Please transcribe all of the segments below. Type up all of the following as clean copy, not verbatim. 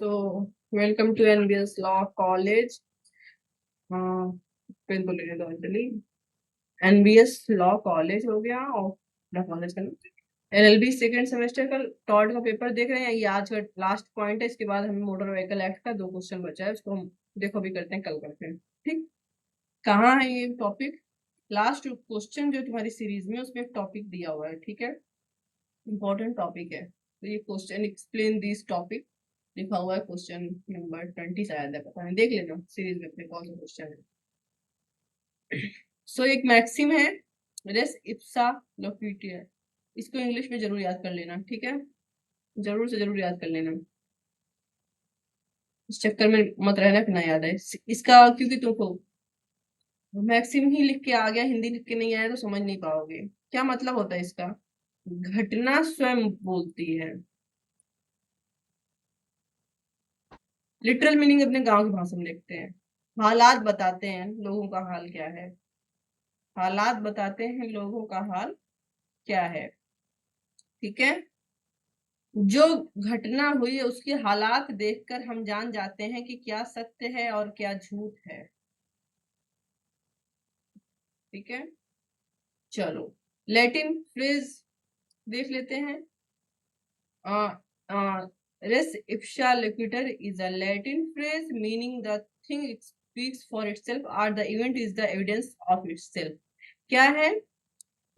So, welcome to NBS Law College. फिर बोलेंगे तो अंजलि NBS लॉ कॉलेज हो गया और कॉलेज का LLB सेकेंड सेमेस्टर का टॉर्ड का पेपर देख रहे हैं। ये आज का लास्ट पॉइंट है। इसके बाद हमें मोटर व्हीकल एक्ट का 2 क्वेश्चन बचा है, उसको हम देखो भी करते हैं, कल करते हैं। ठीक, कहाँ है ये टॉपिक? लास्ट क्वेश्चन जो तुम्हारी सीरीज में उसमें एक टॉपिक दिया हुआ है, ठीक है, इंपॉर्टेंट टॉपिक है। तो ये क्वेश्चन एक्सप्लेन दिस टॉपिक लिखा हुआ है, क्वेश्चन नंबर 20 शायद है, पता नहीं, देख लेना सीरीज में अपने कौन सा क्वेश्चन है। सो एक मैक्सिम है, रेस इप्सा लोक्विटिया, इसको इंग्लिश में जरूर याद कर लेना, ठीक है, जरूर से जरूर याद कर लेना, इस चक्कर में मत रहना कि ना याद है इसका, क्योंकि तुमको मैक्सिम ही लिख के आ गया, हिंदी लिख के नहीं आया तो समझ नहीं पाओगे। क्या मतलब होता है इसका? घटना स्वयं बोलती है। लिटरल मीनिंग अपने गांव की भाषा में लिखते हैं। हालात बताते हैं लोगों का हाल क्या है, हालात बताते हैं लोगों का हाल क्या है, ठीक है। जो घटना हुई है उसके हालात देखकर हम जान जाते हैं कि क्या सत्य है और क्या झूठ है, ठीक है। चलो लैटिन फ्रेज देख लेते हैं। res ipsa loquitur is a Latin phrase meaning the thing speaks for itself or the event is the evidence of itself. क्या है?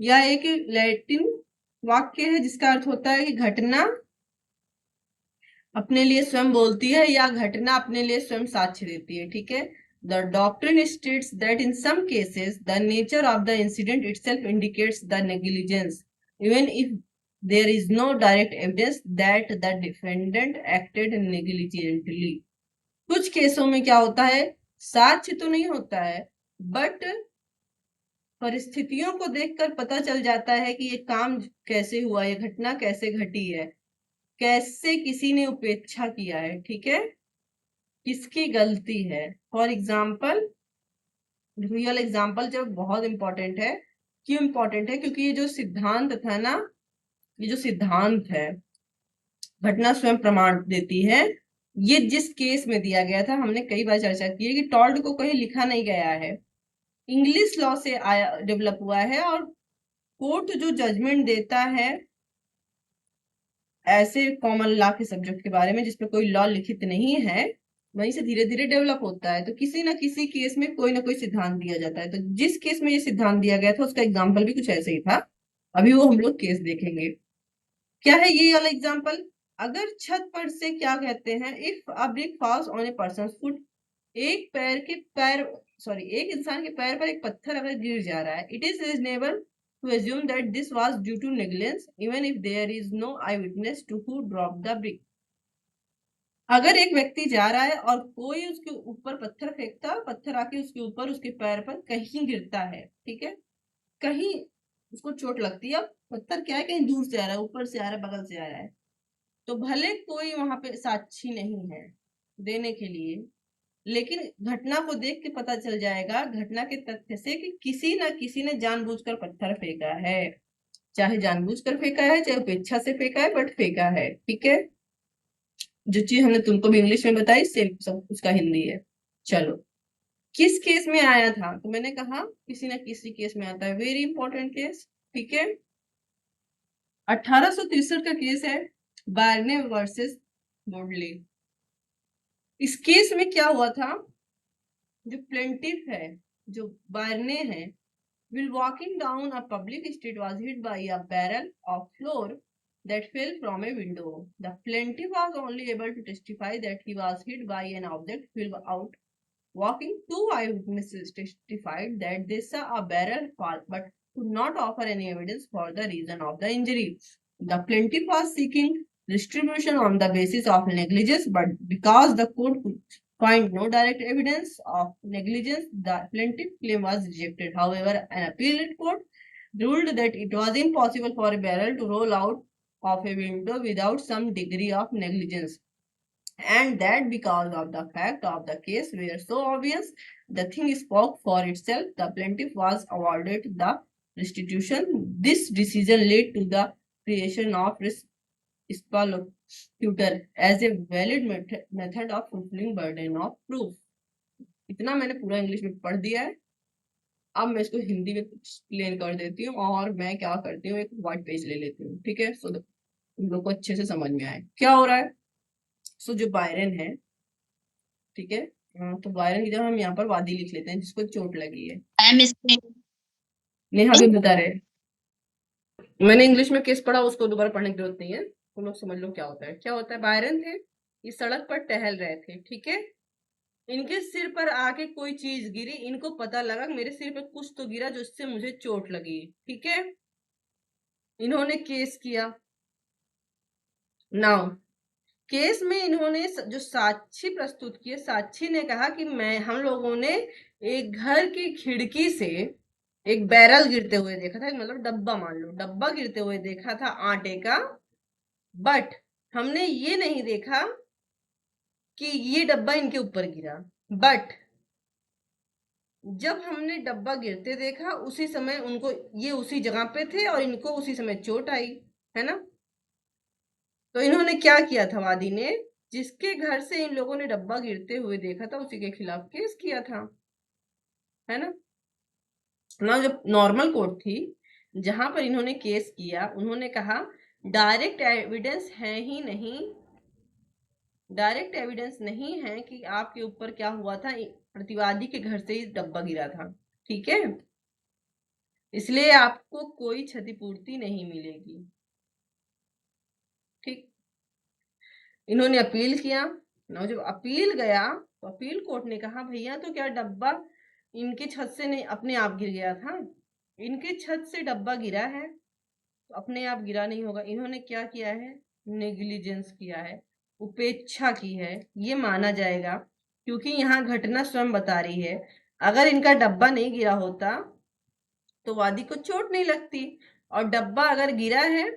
यह एक लैटिन वाक्य है जिसका अर्थ होता है कि घटना अपने लिए स्वयं बोलती है या घटना अपने लिए स्वयं साक्ष्य देती है, ठीक है। The doctrine states that in some cases the nature of the incident itself indicates the negligence, even if there is no direct evidence that the defendant acted negligently. कुछ केसों में क्या होता है, साक्ष्य तो नहीं होता है, बट परिस्थितियों को देखकर पता चल जाता है कि ये काम कैसे हुआ, ये घटना कैसे घटी है, कैसे किसी ने उपेक्षा किया है, ठीक है, किसकी गलती है। फॉर एग्जाम्पल, रियल एग्जाम्पल जब बहुत इंपॉर्टेंट है। क्यों इंपॉर्टेंट है? क्योंकि ये जो सिद्धांत था ना, ये जो सिद्धांत है, घटना स्वयं प्रमाण देती है, ये जिस केस में दिया गया था, हमने कई बार चर्चा की है कि टॉल्ड को कहीं लिखा नहीं गया है, इंग्लिश लॉ से आया, डेवलप हुआ है। और कोर्ट जो जजमेंट देता है ऐसे कॉमन लॉ के सब्जेक्ट के बारे में जिसपे कोई लॉ लिखित नहीं है, वहीं से धीरे धीरे डेवलप होता है। तो किसी ना किसी केस में कोई ना कोई सिद्धांत दिया जाता है। तो जिस केस में ये सिद्धांत दिया गया था उसका एग्जाम्पल भी कुछ ऐसे ही था। अभी वो हम लोग केस देखेंगे। क्या है ये वाला एग्जाम्पल? अगर छत पर से क्या कहते हैं, if a brick falls on a person foot, एक इंसान के पैर पर एक पत्थर अगर गिर जा रहा है, it is reasonable to assume that this was due to negligence even if there is no eyewitness to who dropped the brick. अगर एक व्यक्ति जा रहा है और कोई उसके ऊपर पत्थर फेंकता, पत्थर आके उसके ऊपर, उसके पैर पर कहीं गिरता है, ठीक है, कहीं उसको चोट लगती है, पत्थर क्या है, कहीं दूर से आ रहा है, ऊपर से आ रहा है, बगल से आ रहा है, तो भले कोई वहां पे साक्षी नहीं है देने के लिए, लेकिन घटना को देख के पता चल जाएगा, घटना के तथ्य से, कि किसी न किसी ने जानबूझकर पत्थर फेंका है, चाहे जानबूझकर फेंका है चाहे उपेक्षा से फेंका है, बट फेंका है, ठीक है। जो चीज हमने तुमको भी इंग्लिश में बताई सेम सब उसका हिंदी है। चलो किस केस में आया था, तो मैंने कहा किसी न किसी केस में आता है, वेरी इंपॉर्टेंट केस, ठीक है। 1863 का केस है, बार्ने वर्सेस बोडले। इस केस में क्या हुआ था, जो प्लेंटिफ है, जो बार्ने है, while walking down a public street was hit by a barrel of flour that fell from a window. The plaintiff was only able to testify that he was hit by an object fell out. Walking, two eyewitnesses testified that they saw a barrel fall but could not offer any evidence for the reason of the injury. The plaintiff was seeking retribution on the basis of negligence, but because the court could find no direct evidence of negligence, the plaintiff claim was rejected. However, an appellate court ruled that it was impossible for a barrel to roll out of a window without some degree of negligence, and that because of the fact of the case were so obvious, the thing spoke for itself. The plaintiff was awarded the restitution. This decision led to the creation of res tutor as a valid method of fulfilling burden of proof. इतना मैंने पूरा English में पढ़ दिया है, अब मैं इसको हिंदी में एक्सप्लेन कर देती हूँ और मैं क्या करती हूँ, एक व्हाइट पेज ले लेती हूँ, ठीक है, सो तुम लोग को अच्छे से समझ में आए क्या हो रहा है। सो जो बायरन है, ठीक है, तो बायरन की जगह हम यहाँ पर वादी लिख लेते हैं जिसको चोट लगी है। नेहा भी बता रहे हैं, मैंने इंग्लिश में केस पढ़ा, उसको दोबारा पढ़ने की जरूरत नहीं है, तुम लोग समझ लो क्या होता है। क्या होता है, बायरन थे, ये सड़क पर टहल रहे थे, ठीक है, इनके सिर पर आके कोई चीज गिरी, इनको पता लगा मेरे सिर पे कुछ तो गिरा जो इससे मुझे चोट लगी, ठीक है, इन्होंने केस किया। नाउ केस में इन्होंने जो साक्षी प्रस्तुत किए, साक्षी ने कहा कि मैं हम लोगों ने एक घर की खिड़की से एक बैरल गिरते हुए देखा था, मतलब डब्बा, मान लो डब्बा गिरते हुए देखा था आटे का, बट हमने ये नहीं देखा कि ये डब्बा इनके ऊपर गिरा। बट जब हमने डब्बा गिरते देखा उसी समय उनको, ये उसी जगह पे थे और इनको उसी समय चोट आई, है ना। तो इन्होंने क्या किया था, वादी ने जिसके घर से इन लोगों ने डब्बा गिरते हुए देखा था उसी के खिलाफ केस किया था, है ना। ना जब नॉर्मल कोर्ट थी जहां पर इन्होंने केस किया, उन्होंने कहा डायरेक्ट एविडेंस है ही नहीं, डायरेक्ट एविडेंस नहीं है कि आपके ऊपर क्या हुआ था, प्रतिवादी के घर से ही डब्बा गिरा था, ठीक है, इसलिए आपको कोई क्षतिपूर्ति नहीं मिलेगी, ठीक। इन्होंने अपील किया ना, जब अपील गया तो अपील कोर्ट ने कहा भैया तो क्या डब्बा इनके छत से नहीं अपने आप गिर गया था, इनके छत से डब्बा गिरा है तो अपने आप गिरा नहीं होगा, इन्होंने क्या किया है, नेग्लिजेंस किया है, उपेक्षा की है, ये माना जाएगा क्योंकि यहाँ घटना स्वयं बता रही है। अगर इनका डब्बा नहीं गिरा होता तो वादी को चोट नहीं लगती, और डब्बा अगर गिरा है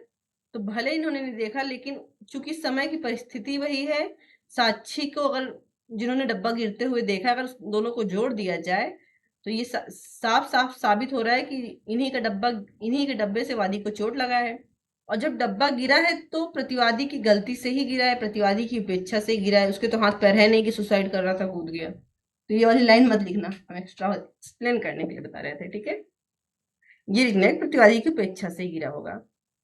तो भले इन्होंने नहीं देखा, लेकिन चूंकि समय की परिस्थिति वही है, साक्षी को अगर जिन्होंने डब्बा गिरते हुए देखा, अगर दोनों को जोड़ दिया जाए तो ये साफ साफ साबित हो रहा है कि इन्हीं के डब्बे से वादी को चोट लगा है। और जब डब्बा गिरा है तो प्रतिवादी की गलती से ही गिरा है, प्रतिवादी की उपेक्षा से गिरा है, उसके तो हाथ पैर है नहीं कि सुसाइड कर रहा था कूद गया। तो ये वाली लाइन मत लिखना, हम एक्स्ट्रा एक्सप्लेन करने के लिए बता रहे थे, ठीक है। ये लिखना है प्रतिवादी की उपेक्षा से गिरा होगा।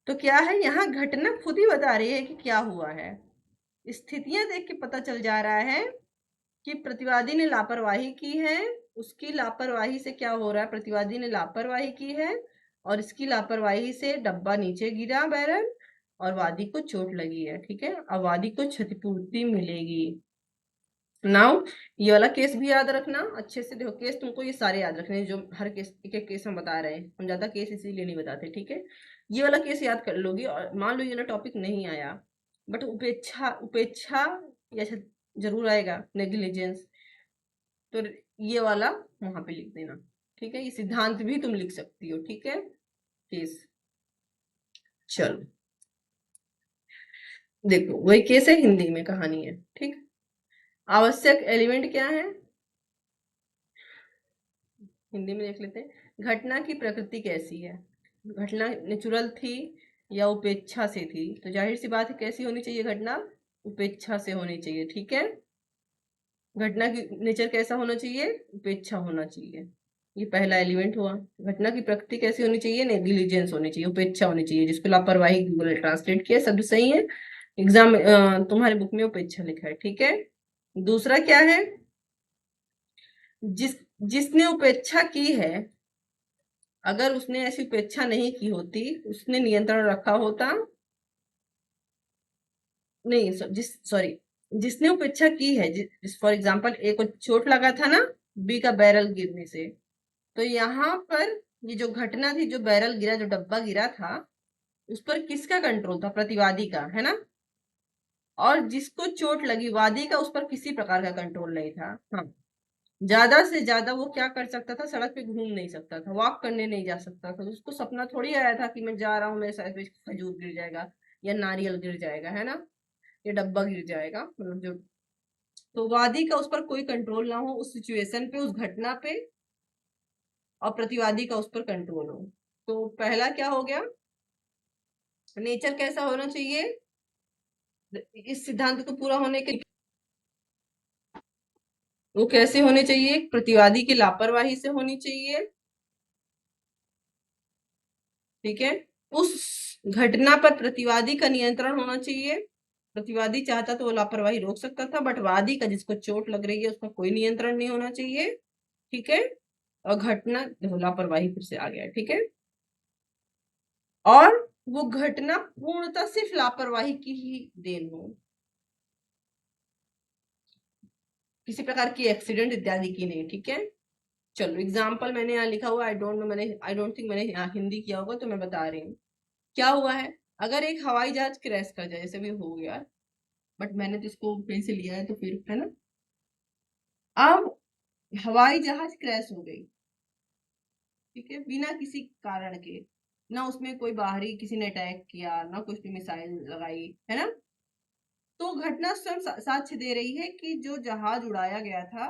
तो क्या है, यहाँ घटना खुद ही बता रही है कि क्या हुआ है, स्थितियां देख के पता चल जा रहा है कि प्रतिवादी ने लापरवाही की है, उसकी लापरवाही से क्या हो रहा है, प्रतिवादी ने लापरवाही की है और इसकी लापरवाही से डब्बा नीचे गिरा बैरल और वादी को चोट लगी है, ठीक है, अब वादी को क्षतिपूर्ति मिलेगी। नाउ ये वाला केस भी याद रखना अच्छे से, देखो केस तुमको ये सारे याद रखने जो हर केस, एक एक केस हम बता रहे हैं, हम ज्यादा केस इसीलिए नहीं बताते, ठीक है। ये वाला केस याद कर लोगी और मान लो ये ना टॉपिक नहीं आया, बट उपेक्षा उपेक्षा या जरूर आएगा, नेग्लिजेंस, तो ये वाला वहां पे लिख देना, ठीक है, ये सिद्धांत भी तुम लिख सकती हो, ठीक है। केस, चलो देखो वही केस है, हिंदी में कहानी है, ठीक। आवश्यक एलिमेंट क्या है, हिंदी में देख लेते हैं। घटना की प्रकृति कैसी है, घटना नेचुरल थी या उपेक्षा से थी, तो जाहिर सी बात है कैसी होनी चाहिए घटना, उपेक्षा से होनी चाहिए, ठीक है। घटना की नेचर कैसा होना चाहिए, उपेक्षा होना चाहिए, ये पहला एलिमेंट हुआ। घटना की प्रकृति कैसी होनी चाहिए, नेग्लिजेंस होनी चाहिए, उपेक्षा होनी चाहिए, जिसको लापरवाही गूगल ने ट्रांसलेट किया, शब्द सही है, एग्जाम तुम्हारे बुक में उपेक्षा लिखा है, ठीक है। दूसरा क्या है, जिसने उपेक्षा की है, अगर उसने ऐसी उपेक्षा नहीं की होती, उसने नियंत्रण रखा होता, नहीं सॉरी, जिसने उपेक्षा की है, फॉर एग्जाम्पल ए को चोट लगा था ना बी का बैरल गिरने से, तो यहाँ पर ये जो घटना थी, जो बैरल गिरा, जो डब्बा गिरा था, उस पर किसका कंट्रोल था, प्रतिवादी का, है ना। और जिसको चोट लगी वादी का, उस पर किसी प्रकार का कंट्रोल नहीं था। हाँ, ज्यादा से ज्यादा वो क्या कर सकता था, सड़क पे घूम नहीं सकता था, वॉक करने नहीं जा सकता था, उसको सपना थोड़ी आया था कि मैं जा रहा हूँ मेरे सर पे खजूर गिर जाएगा या नारियल गिर जाएगा, है ना, या डब्बा गिर जाएगा, मतलब जो, तो वादी का उस पर कोई कंट्रोल ना हो, उस सिचुएशन पे, उस घटना पे, और प्रतिवादी का उस पर कंट्रोल हो। तो पहला क्या हो गया, नेचर कैसा होना चाहिए, इस सिद्धांत को पूरा होने के वो कैसे होने चाहिए? प्रतिवादी की लापरवाही से होनी चाहिए, ठीक है। उस घटना पर प्रतिवादी का नियंत्रण होना चाहिए। प्रतिवादी चाहता तो वो लापरवाही रोक सकता था, बट वादी का, जिसको चोट लग रही है, उसका कोई नियंत्रण नहीं होना चाहिए, ठीक है। और घटना, देखो लापरवाही फिर से आ गया, ठीक है। और वो घटना पूर्णतः सिर्फ लापरवाही की ही देन हो, किसी प्रकार की एक्सीडेंट इत्यादि की नहीं, ठीक है। चलो एग्जाम्पल मैंने यहाँ लिखा हुआ, आई डोंट थिंक मैंने यहाँ हिंदी किया होगा, तो मैं बता रही हूँ क्या हुआ है। अगर एक हवाई जहाज क्रैश कर जाए, जैसे भी हो गया, बट मैंने तो इसको कहीं से लिया है तो फिर है ना। अब हवाई जहाज क्रैश हो गई, ठीक है, बिना किसी कारण के, ना उसमें कोई बाहरी किसी ने अटैक किया, ना कुछ भी मिसाइल लगाई, है ना। तो घटना स्वयं साक्ष्य दे रही है कि जो जहाज उड़ाया गया था,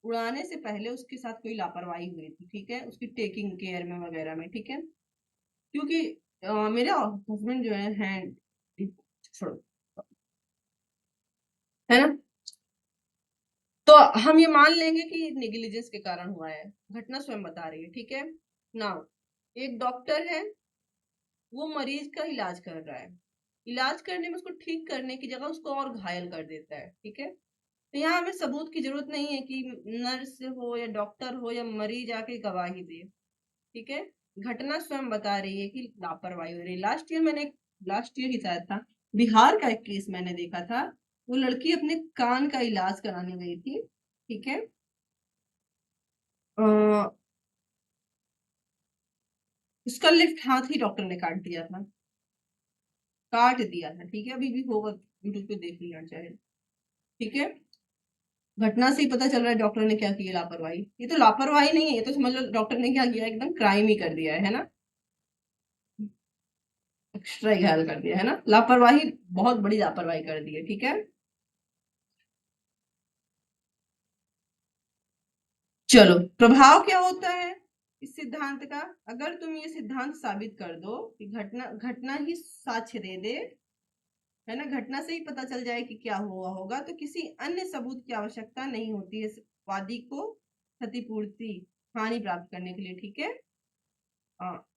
उड़ाने से पहले उसके साथ कोई लापरवाही हुई थी, ठीक है, उसकी टेकिंग केयर में वगैरह में, ठीक है। क्योंकि मेरे हस्बैंड जो है छोड़ो, है ना। तो हम ये मान लेंगे कि नेग्लिजेंस के कारण हुआ है, घटना स्वयं बता रही है, ठीक है ना। एक डॉक्टर है, वो मरीज का इलाज कर रहा है, इलाज करने में उसको ठीक करने की जगह उसको और घायल कर देता है, ठीक है। तो यहाँ हमें सबूत की जरूरत नहीं है कि नर्स हो या डॉक्टर हो या मरीज आके गवाही दे, ठीक है। घटना स्वयं बता रही है कि लापरवाही हो रही है। लास्ट ईयर ही शायद था, बिहार का एक केस मैंने देखा था। वो लड़की अपने कान का इलाज कराने गई थी, ठीक है। उसका लेफ्ट हाथ ही डॉक्टर ने काट दिया था, काट दिया था, ठीक है। अभी भी होगा, यूट्यूब पे देख लेना चाहे, ठीक है। घटना से ही पता चल रहा है डॉक्टर ने क्या किया, लापरवाही। ये तो लापरवाही नहीं है, ये तो समझ लो डॉक्टर ने क्या किया, एकदम क्राइम ही कर दिया है ना। एक्स्ट्रा ही घायल कर दिया है ना, लापरवाही, बहुत बड़ी लापरवाही कर दी है, ठीक है। चलो प्रभाव क्या होता है इस सिद्धांत का? अगर तुम ये सिद्धांत साबित कर दो कि घटना घटना ही साक्ष्य दे दे, है ना, घटना से ही पता चल जाए कि क्या हुआ होगा, तो किसी अन्य सबूत की आवश्यकता नहीं होती है वादी को क्षतिपूर्ति, हानि प्राप्त करने के लिए, ठीक है। हाँ,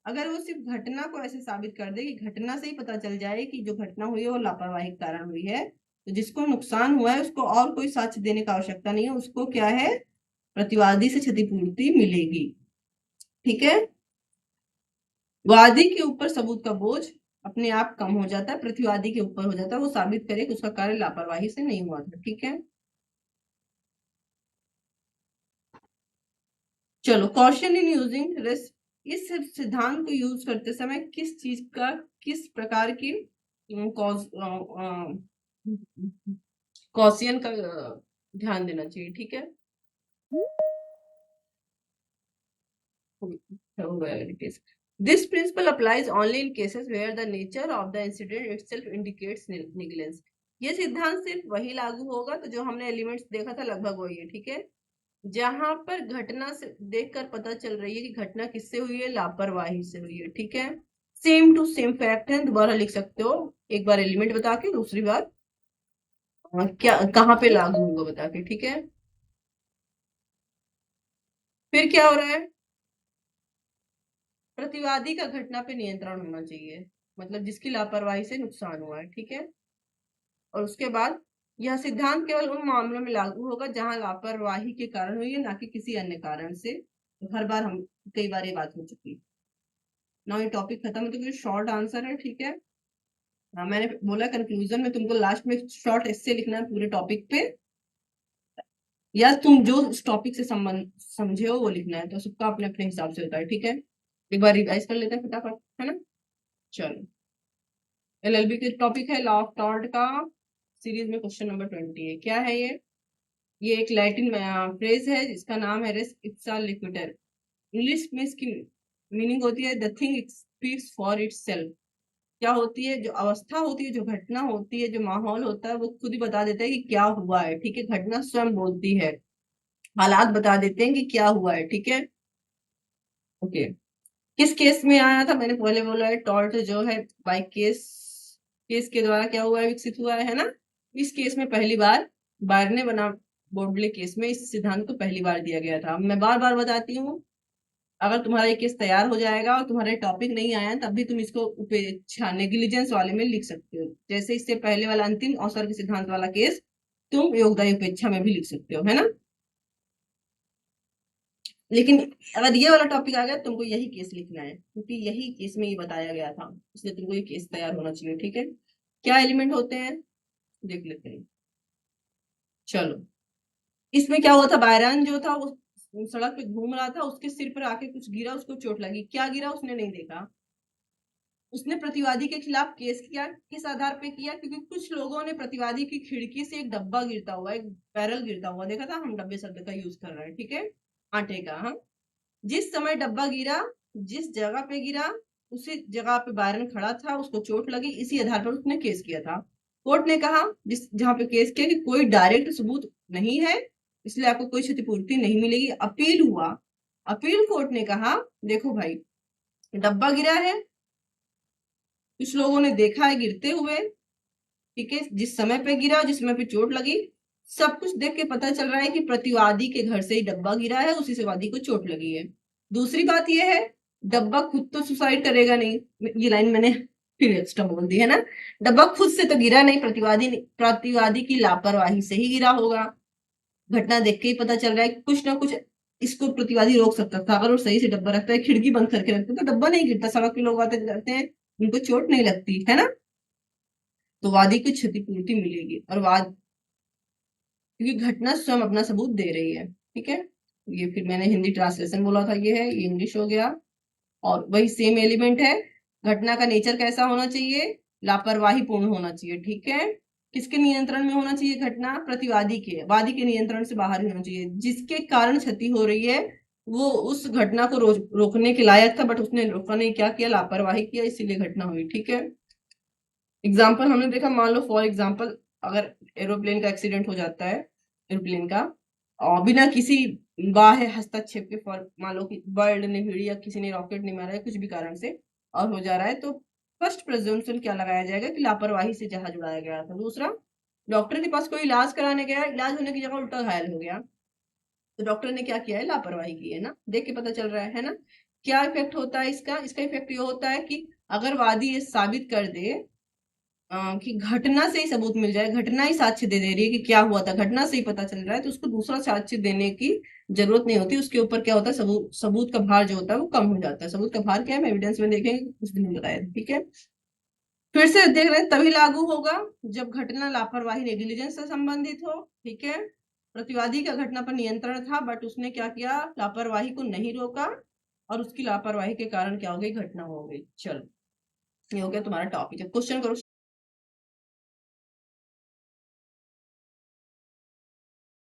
अगर वो सिर्फ घटना को ऐसे साबित कर दे कि घटना से ही पता चल जाए कि जो घटना हुई है वो लापरवाही के कारण हुई है, तो जिसको नुकसान हुआ है उसको और कोई साक्ष्य देने का आवश्यकता नहीं है, उसको क्या है, प्रतिवादी से क्षतिपूर्ति मिलेगी, ठीक है। वादी के ऊपर सबूत का बोझ अपने आप कम हो जाता है, प्रतिवादी के ऊपर हो जाता है, वो साबित करे कि उसका कार्य लापरवाही से नहीं हुआ था, ठीक है। चलो कॉशन इन यूजिंग रिस्क, इस सिद्धांत को यूज करते समय किस चीज का, किस प्रकार की कॉशियन का ध्यान देना चाहिए, ठीक है। This principle applies only in cases where the nature of the incident itself indicates negligence. ये सिद्धांत सिर्फ वही लागू होगा, तो जो हमने एलिमेंट्स देखा था लगभग वही है, ठीक है। जहां पर घटना से देखकर पता चल रही है कि घटना किससे हुई है, लापरवाही से हुई है, ठीक है। सेम टू सेम फैक्ट है, दोबारा लिख सकते हो, एक बार एलिमेंट बता के, दूसरी बार क्या कहाँ पे लागू होगा बता के, ठीक है। फिर क्या हो रहा है, प्रतिवादी का घटना पे नियंत्रण होना चाहिए, मतलब जिसकी लापरवाही से नुकसान हुआ है, ठीक है। और उसके बाद यह सिद्धांत केवल उन मामलों में लागू होगा जहां लापरवाही के कारण हुई है, ना कि किसी अन्य कारण से। तो हर बार हम, कई बार ये बात हो चुकी है ना। ये टॉपिक खत्म, तो शॉर्ट आंसर है, ठीक है। हाँ, मैंने बोला कंक्लूजन में तुमको लास्ट में शॉर्ट ऐसे लिखना है पूरे टॉपिक पे, या तुम जो उस टॉपिक से संबंध समझे हो वो लिखना है, तो सबका अपने अपने हिसाब से होता है, ठीक है। एक बार रिवाइज कर लेते हैं फटाफट, है ना। चलो, एलएलबी के टॉपिक है लॉ ऑफ टॉर्ट का, सीरीज में क्वेश्चन नंबर 20 है। क्या है ये एक लैटिन फ्रेज है जिसका नाम है रेस इप्सा लिक्विटर। इंग्लिश में इसकी मीनिंग होती है the thing speaks for itself. क्या होती है, जो अवस्था होती है, जो घटना होती है, जो माहौल होता है, वो खुद ही बता देता है कि क्या हुआ है, ठीक है। घटना स्वयं बोलती है, हालात बता देते हैं कि क्या हुआ है, ठीक है। ओके, किस केस में आया था, मैंने पहले बोला है, टॉर्ट जो है बाय केस केस के द्वारा क्या हुआ है, विकसित हुआ है ना। इस केस में पहली बार बार्ने बनाम बोर्डले केस में इस सिद्धांत को पहली बार दिया गया था। मैं बार बार बताती हूँ, अगर तुम्हारा ये केस तैयार हो जाएगा और तुम्हारे टॉपिक नहीं आया तब भी तुम इसको उपेक्षा नेग्लिजेंस वाले में लिख सकते हो। जैसे इससे पहले वाला अंतिम अवसर के सिद्धांत वाला केस तुम योगदायी उपेक्षा में भी लिख सकते हो, है ना। लेकिन अगर ये वाला टॉपिक आ गया तुमको यही केस लिखना है, क्योंकि यही केस में ये बताया गया था, इसलिए तुमको ये केस तैयार होना चाहिए। ठीक है, क्या एलिमेंट होते हैं देख लेते हैं। चलो, इसमें क्या हुआ था, बायरन जो था वो सड़क पे घूम रहा था, उसके सिर पर आके कुछ गिरा, उसको चोट लगी। क्या गिरा उसने नहीं देखा। उसने प्रतिवादी के खिलाफ केस किया, किस आधार पे किया, क्योंकि कुछ लोगों ने प्रतिवादी की खिड़की से एक डब्बा गिरता हुआ, एक बैरल गिरता हुआ देखा था। हम डब्बे शब्द का यूज कर रहे हैं, ठीक है, आटे का। हाँ, जिस समय डब्बा गिरा, जिस जगह पे गिरा, उसी जगह पे बायरन खड़ा था, उसको चोट लगी, इसी आधार पर उसने केस किया था। कोर्ट ने कहा, जिस जहां पे केस किया, कि कोई डायरेक्ट सबूत नहीं है, इसलिए आपको कोई क्षतिपूर्ति नहीं मिलेगी। अपील हुआ, अपील कोर्ट ने कहा, देखो भाई, डब्बा गिरा है, कुछ लोगों ने देखा है गिरते हुए, ठीक है, जिस समय पे गिरा, जिस समय पे चोट लगी, सब कुछ देख के पता चल रहा है कि प्रतिवादी के घर से ही डब्बा गिरा है, उसी से वादी को चोट लगी है। दूसरी बात यह है, डब्बा खुद तो सुसाइड करेगा नहीं, ये लाइन मैंने फिर एक्स्ट्रा बोल दी है ना। डब्बा खुद से तो गिरा नहीं, प्रतिवादी की लापरवाही से ही गिरा होगा। घटना देख के ही पता चल रहा है कि कुछ ना कुछ इसको प्रतिवादी रोक सकता था। अगर वो सही से डब्बा रखता है, खिड़की बंद करके रखता तो डब्बा नहीं गिरता, सड़क के लोग आते जाते हैं, उनको चोट नहीं लगती है ना। तो वादी को क्षतिपूर्ति मिलेगी, और क्योंकि घटना स्वयं अपना सबूत दे रही है। ठीक है, ये फिर मैंने हिंदी ट्रांसलेशन बोला था, ये है, ये इंग्लिश हो गया, और वही सेम एलिमेंट है। घटना का नेचर कैसा होना चाहिए, लापरवाही पूर्ण होना चाहिए। ठीक है, किसके नियंत्रण में होना चाहिए घटना, प्रतिवादी के, वादी के नियंत्रण से बाहर ही होना चाहिए। जिसके कारण क्षति हो रही है वो उस घटना को रोकने के लायक था, बट उसने रोका नहीं, क्या किया, लापरवाही किया, इसीलिए घटना हुई। ठीक है, एग्जाम्पल हमने देखा, मान लो फॉर एग्जाम्पल अगर एरोप्लेन का एक्सीडेंट हो जाता है, एरोप्लेन का, और बिना किसी बाह्य हस्तक्षेप के, फॉर मान लो कि बर्ड ने भिड़ी या किसी ने रॉकेट नहीं मारा है कुछ भी कारण से और हो जा रहा है, तो फर्स्ट प्रेजम्पशन क्या लगाया जाएगा कि लापरवाही से जहाज उड़ाया गया था। दूसरा, डॉक्टर के पास कोई इलाज कराने गया, इलाज होने की जगह उल्टा घायल हो गया, तो डॉक्टर ने क्या किया है, लापरवाही की है ना, देख के पता चल रहा है ना। क्या इफेक्ट होता है इसका, इसका इफेक्ट ये होता है कि अगर वादी ये साबित कर दे कि घटना से ही सबूत मिल जाए, घटना ही साक्ष्य दे रही है कि क्या हुआ था, घटना से ही पता चल रहा है, तो उसको दूसरा साक्ष्य देने की जरूरत नहीं होती। उसके ऊपर क्या होता है, सबूत का भार जो होता है वो कम हो जाता है। सबूत का भार क्या है, एविडेंस में देखेंगे, कुछ दिन में बताया। ठीक है, फिर से देख रहे हैं, तभी लागू होगा जब घटना लापरवाही नेग्लिजेंस से संबंधित हो। ठीक है, प्रतिवादी का घटना पर नियंत्रण था, बट उसने क्या किया, लापरवाही को नहीं रोका, और उसकी लापरवाही के कारण क्या हो गई, घटना हो गई। चलो, ये हो गया तुम्हारा टॉपिक है। क्वेश्चन करो।